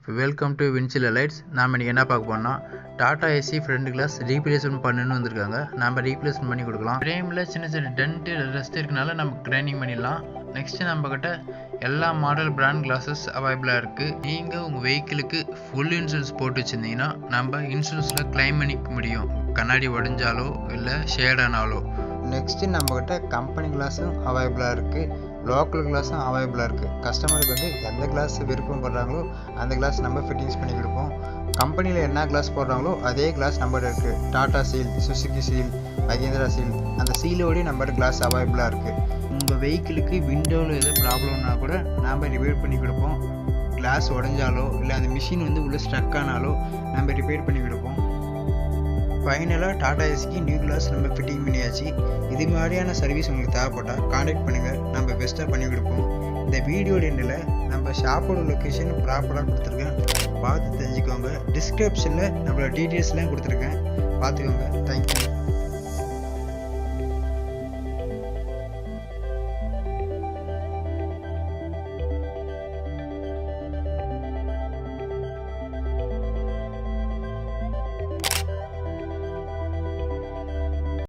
Welcome to வின்சில் lights. நாம் இன்றைக்கி என்ன பார்க்க போனோம்னா Tata AC front class replacement பண்ணணும்னு வந்திருக்காங்க. நம்ம ரீப்ளேஸ்மெண்ட் பண்ணி கொடுக்கலாம். ஃப்ரேமில் சின்ன சின்ன டென்ட்டு ரெஸ்ட் இருக்கனால நம்ம கிரைண்டிங் பண்ணிடலாம். நெக்ஸ்ட்டு நம்மக்கிட்ட எல்லா மாடல் பிராண்ட் கிளாஸஸ் அவைலபிளாக இருக்குது. நீங்கள் உங்கள் வெஹிக்கிளுக்கு ஃபுல் இன்சூரன்ஸ் போட்டு வச்சுருந்தீங்கன்னா நம்ம இன்சூரன்ஸில் கிளைம் பண்ணிக்க முடியும். கண்ணாடி உடஞ்சாலோ இல்லை ஷேடானாலோ. நெக்ஸ்ட்டு நம்மக்கிட்ட கம்பெனி கிளாஸும் அவைலபிளாக இருக்குது, லோக்கல் கிளாஸும் அவைலபிளாக இருக்குது. கஸ்டமருக்கு வந்து எந்த கிளாஸ் விருப்பம் போடுறாங்களோ அந்த கிளாஸ் நம்ம ஃபிட்டிங்ஸ் பண்ணி கொடுப்போம். கம்பெனியில் என்ன கிளாஸ் போடுறாங்களோ அதே கிளாஸ் நம்மகிட்ட இருக்குது. Tata seal, Suzuki seal, Mahindra seal, அந்த சீலோடய நம்மகிட்ட கிளாஸ் அவைலபிளாக இருக்குது. உங்கள் வெஹிக்கிளுக்கு விண்டோவில் எதாவது ப்ராப்ளம்னா கூட நாம் ரிப்பேர் பண்ணி கொடுப்போம். கிளாஸ் உடஞ்சாலோ இல்லை அந்த மிஷின் வந்து உள்ளே ஸ்ட்ரக் ஆனாலோ நம்ம ரிப்பேர் பண்ணி கொடுப்போம். ஃபைனலாக டாடா ஏசிக்கு நியூ கிளாஸ் நம்ம ஃபிட்டிங் பண்ணியாச்சு. இது மாதிரியான சர்வீஸ் உங்களுக்கு தேவைப்பட்டால் காண்டாக்ட் பண்ணுங்கள், நம்ம பெஸ்ட்டாக பண்ணி கொடுப்போம். இந்த வீடியோ எண்டில் நம்ம ஷாப்போட லொக்கேஷன் ப்ராப்பராக கொடுத்துருக்கேன், பார்த்து தெரிஞ்சுக்கோங்க. டிஸ்கிரிப்ஷனில் நம்மளோட டீட்டெயில்ஸ்லாம் கொடுத்துருக்கேன், பார்த்துக்கோங்க. தேங்க்யூ.